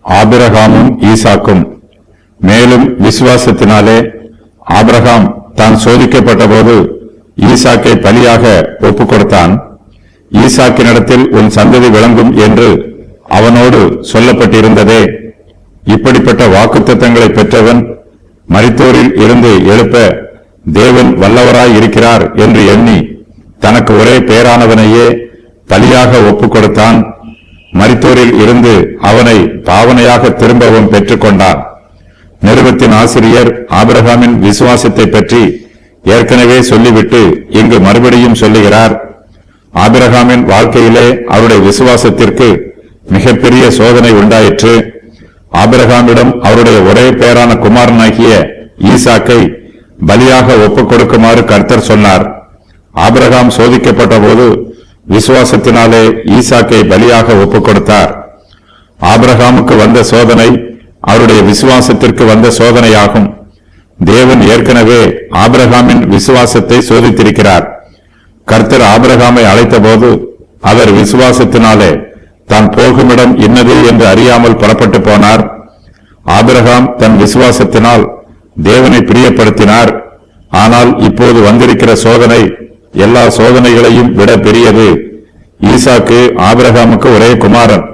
ஆபிரகாமும் ஈசாக்கும். மேலும் விசுவாசத்தினாலே ஆபிரகாம் தான் சோதிக்கப்பட்ட போது ஈசாக்கை பலியாக ஒப்புக் கொடுத்தான். ஈசாக்கினிடத்தில் உன் சந்ததி விளங்கும் என்று அவனோடு சொல்லப்பட்டிருந்ததே. இப்படிப்பட்ட வாக்குத்தத்தங்களை பெற்றவன் மரித்தோரில் இருந்து எழுப்ப தேவன் வல்லவராய் இருக்கிறார் என்று எண்ணி தனக்கு ஒரே பேரானவனையே பலியாக ஒப்புக் கொடுத்தான். மரித்தோரில் இருந்து அவனை பாவனையாக திரும்பவும் பெற்றுக்கொண்டான். நிருபத்தின் ஆசிரியர் ஆபிரகாமின் விசுவாசத்தை பற்றி ஏற்கனவே சொல்லிவிட்டு இங்கு மறுபடியும் சொல்லுகிறார். ஆபிரகாமின் வாழ்க்கையிலே அவருடைய விசுவாசத்திற்கு மிகப்பெரிய சோதனை உண்டாயிற்று. ஆபிரகாமிடம் அவருடைய ஒரே பேரான குமாரனாகிய ஈசாக்கை பலியாக ஒப்புக் கொடுக்குமாறு கர்த்தர் சொன்னார். ஆபிரகாம் சோதிக்கப்பட்ட போது விசுவாசத்தினாலே ஈசாக்கை பலியாக ஒப்புக் கொடுத்தார். ஆபிரகாமுக்கு வந்த சோதனை அவருடைய விசுவாசத்திற்கு வந்த சோதனையாகும். தேவன் ஏற்கனவே ஆபிரகாமின் விசுவாசத்தை சோதித்திருக்கிறார். கர்த்தர் ஆபிரகாமை அழைத்த போது அவர் விசுவாசத்தினாலே தான் போகுமிடம் இன்னது என்று அறியாமல் புறப்பட்டு போனார். ஆபிரகாம் தன் விசுவாசத்தினால் தேவனை பிரியப்படுத்தினார். ஆனால் இப்போது வந்திருக்கிற சோதனை எல்லா சோதனைகளையும் விட பெரியது. ஈசாக்கு ஆபிரகாமுக்கு ஒரே குமாரன்.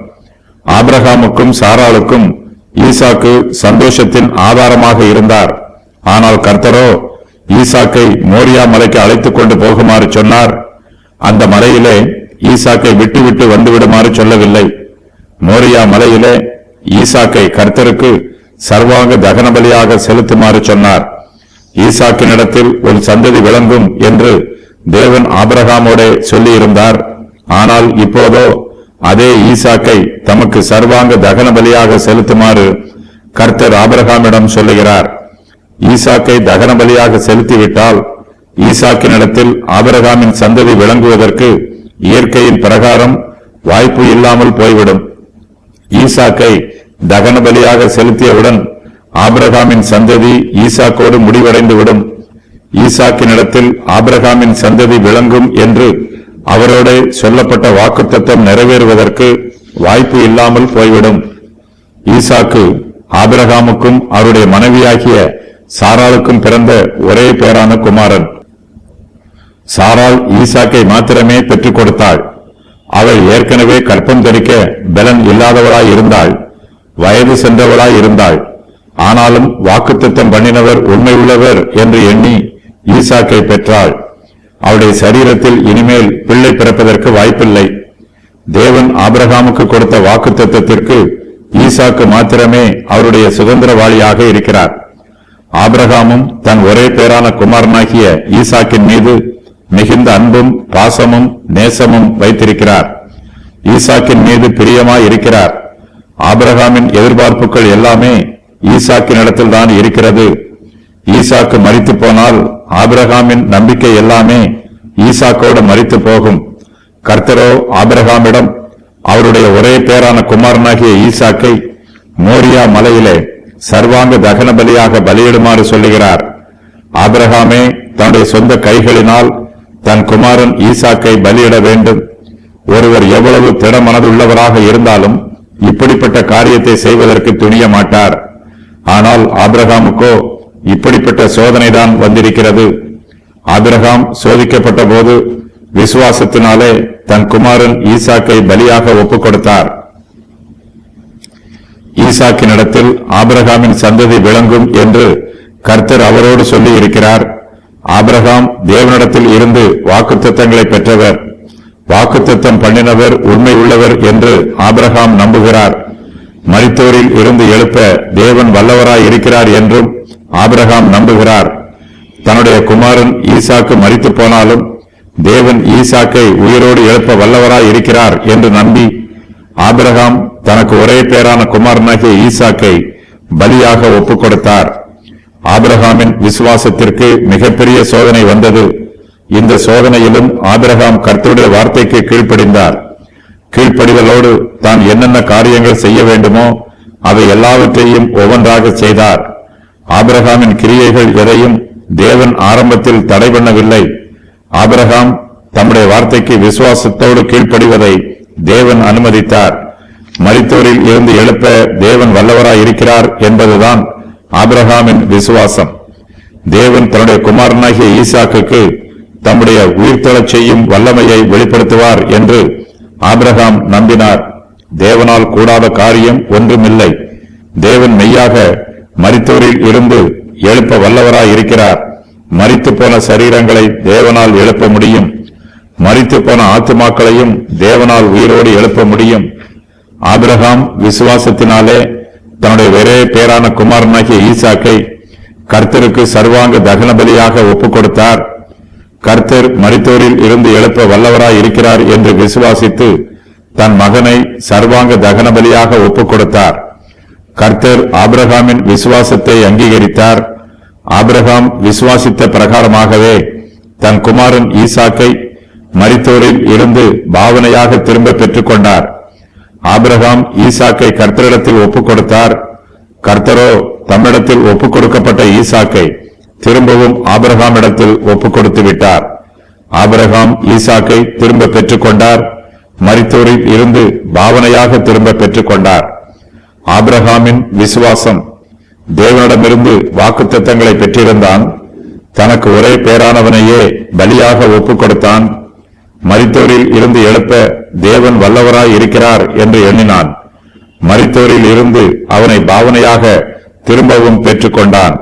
ஆபிரகாமுக்கும் சாராளுக்கும் ஈசாக்கு சந்தோஷத்தின் ஆதாரமாக இருந்தார். ஆனால் கர்த்தரோ ஈசாக்கை மோரியா மலைக்கு அழைத்துக் கொண்டு போகுமாறு சொன்னார். அந்த மலையிலே ஈசாக்கை விட்டு வந்துவிடுமாறு சொல்லவில்லை. மோரியா மலையிலே ஈசாக்கை கர்த்தருக்கு சர்வாங்க தகன பலியாக செலுத்துமாறு சொன்னார். ஈசாக்கினிடத்தில் ஒரு சந்ததி விளங்கும் என்று தேவன் ஆபிரகாமோட சொல்லியிருந்தார். ஆனால் இப்போதோ அதே ஈசாக்கை தமக்கு சர்வாங்க தகன பலியாக செலுத்துமாறு கர்த்தர் ஆபிரகாமிடம் சொல்லுகிறார். ஈசாக்கை தகன பலியாக செலுத்திவிட்டால் ஈசாக்கினிடத்தில் ஆபிரகாமின் சந்ததி விளங்குவதற்கு இயற்கையின் பிரகாரம் வாய்ப்பு இல்லாமல் போய்விடும். ஈசாக்கை தகன பலியாக செலுத்தியவுடன் ஆபிரகாமின் சந்ததி ஈசாக்கோடு முடிவடைந்துவிடும். ஈசாக்கினிடத்தில் ஆபிரகாமின் சந்ததி விளங்கும் என்று அவரோட சொல்லப்பட்ட வாக்குத்தத்தம் நிறைவேறுவதற்கு வாய்ப்பு இல்லாமல் போய்விடும். ஈசாக்கு ஆபிரகாமுக்கும் அவருடைய மனைவியாகிய சாராளுக்கும் பிறந்த ஒரே பேரான குமாரன். சாராள் ஈசாக்கை மாத்திரமே பெற்றுக் கொடுத்தாள். அவள் ஏற்கனவே கற்பம் தரிக்க பலன் இல்லாதவளாய் இருந்தாள், வயது சென்றவளாய் இருந்தாள். ஆனாலும் வாக்குத்தத்தம் பண்ணினவர் உண்மை உள்ளவர் என்று எண்ணி ஈசாக்கை பெற்றாள். அவருடைய சரீரத்தில் இனிமேல் பிள்ளை பிறப்பதற்கு வாய்ப்பில்லை. தேவன் ஆபிரகாமுக்கு கொடுத்த வாக்குத்தத்தத்திற்கு ஈசாக்கு மாத்திரமே அவருடைய சுதந்திரவாளியாக இருக்கிறார். ஆபிரகாமும் தன் ஒரே பேரான குமாரனாகிய ஈசாக்கின் மீது மிகுந்த அன்பும் பாசமும் நேசமும் வைத்திருக்கிறார். ஈசாக்கின் மீது பிரியமாய் இருக்கிறார். ஆபிரகாமின் எதிர்பார்ப்புகள் எல்லாமே ஈசாக்கின் இடத்தில் தான் இருக்கிறது. ஈசாக்கு மரித்து போனால் ஆபிரகாமின் நம்பிக்கை எல்லாமே ஈசாக்கோடு மரித்து போகும். கர்த்தரோ ஆபிரகாமிடம் அவருடைய ஒரே பேரான குமாரனாகிய ஈசாக்கை மோரியா மலையிலே சர்வாங்க தகன பலியாக பலியிடுமாறு சொல்லுகிறார். ஆபிரகாமே தன்னுடைய சொந்த கைகளினால் தன் குமாரன் ஈசாக்கை பலியிட வேண்டும். ஒருவர் எவ்வளவு திடமனதுள்ளவராக இருந்தாலும் இப்படிப்பட்ட காரியத்தை செய்வதற்கு துணிய மாட்டார். ஆனால் ஆபிரகாமுக்கோ இப்படிப்பட்ட சோதனைதான் வந்திருக்கிறது. ஆபிரகாம் சோதிக்கப்பட்ட போது விசுவாசத்தினாலே தன் குமாரன் ஈசாக்கை பலியாக ஒப்புக் கொடுத்தார். ஈசாக்கினிடத்தில் ஆபிரகாமின் சந்ததி விளங்கும் என்று கர்த்தர் அவரோடு சொல்லி இருக்கிறார். ஆபிரகாம் தேவனிடத்தில் இருந்து வாக்குத்தத்தங்களை பெற்றவர். வாக்குத்தத்தம் பண்ணினவர் உண்மை உள்ளவர் என்று ஆபிரகாம் நம்புகிறார். மரித்தோரில் இருந்து எழுப்ப தேவன் வல்லவராய் இருக்கிறார் என்றும் ஆபிரகாம் நம்புகிறார். தன்னுடைய குமாரன் ஈசாக்கு மரித்து போனாலும் தேவன் ஈசாக்கை உயிரோடு எழுப்ப வல்லவராய் இருக்கிறார் என்று நம்பி ஆபிரகாம் தனக்கு ஒரே பேரான குமாரனாகிய ஈசாக்கை பலியாக ஒப்புக் கொடுத்தார். ஆபிரகாமின் விசுவாசத்திற்கு மிகப்பெரிய சோதனை வந்தது. இந்த சோதனையிலும் ஆபிரகாம் கர்த்தருடைய வார்த்தைக்கு கீழ்ப்படிந்தார். கீழ்ப்படிதலோடு தான் என்னென்ன காரியங்கள் செய்ய வேண்டுமோ அவை எல்லாவற்றையும் ஒவ்வொன்றாக செய்தார். ஆபிரகாமின் கிரியைகள் எதையும் தேவன் ஆரம்பத்தில் தடை பண்ணவில்லை. ஆபிரகாம் தம்முடைய வார்த்தைக்கு விசுவாசத்தோடு கீழ்ப்படிவதை தேவன் அனுமதித்தார். மரித்தோரில் இருந்து எழுப்ப தேவன் வல்லவராய் இருக்கிறார் என்பதுதான் ஆபிரகாமின் விசுவாசம். தேவன் தன்னுடைய குமாரனாகிய ஈசாக்குக்கு தம்முடைய உயிர்த்தெழச் செய்யும் வல்லமையை வெளிப்படுத்துவார் என்று ஆபிரகாம் நம்பினார். தேவனால் கூடாத காரியம் ஒன்றுமில்லை. தேவன் மெய்யாக மரித்தோரில் இருந்து எழுப்ப வல்லவராய் இருக்கிறார். மரித்து போன சரீரங்களை தேவனால் எழுப்ப முடியும். மரித்து போன ஆத்துமாக்களையும் தேவனால் உயிரோடு எழுப்ப முடியும். ஆபிரகாம் விசுவாசத்தினாலே தன்னுடைய ஒரே பேரான குமாரனாகிய ஈசாக்கை கர்த்தருக்கு சர்வாங்க தகன பலியாக ஒப்புக் கொடுத்தார். கர்த்தர் மரித்தோரில் இருந்து எழுப்ப வல்லவராய் இருக்கிறார் என்று விசுவாசித்து தன் மகனை சர்வாங்க தகன பலியாக ஒப்புக் கொடுத்தார். கர்த்தர் ஆபிரகாமின் விசுவாசத்தை அங்கீகரித்தார். ஆபிரகாம் விசுவாசித்த பிரகாரமாகவே தன் குமாரன் ஈசாக்கை மரித்தோரில் இருந்து பாவனையாக திரும்ப பெற்றுக் கொண்டார். ஆபிரகாம் ஈசாக்கை கர்த்தரிடத்தில் ஒப்புக் கொடுத்தார். கர்த்தரோ தம்மிடத்தில் ஒப்புக் கொடுக்கப்பட்ட ஈசாக்கை திரும்பவும் ஆபிரகாமிடத்தில் ஒப்புக் கொடுத்து விட்டார். ஆபிரகாம் ஈசாக்கை திரும்ப பெற்றுக் கொண்டார். மரித்தோரில் இருந்து பாவனையாக திரும்ப பெற்றுக் கொண்டார். ஆபிரகாமின் விசுவாசம் தேவனிடமிருந்து வாக்குத்தத்தங்களை பெற்றிருந்தான். தனக்கு ஒரே பேரானவனையே பலியாக ஒப்புக் கொடுத்தான். மரித்தோரில் இருந்து எழுப்ப தேவன் வல்லவராய் இருக்கிறார் என்று எண்ணினான். மரித்தோரில் இருந்து அவனை பாவனையாக திரும்பவும் பெற்றுக் கொண்டான்.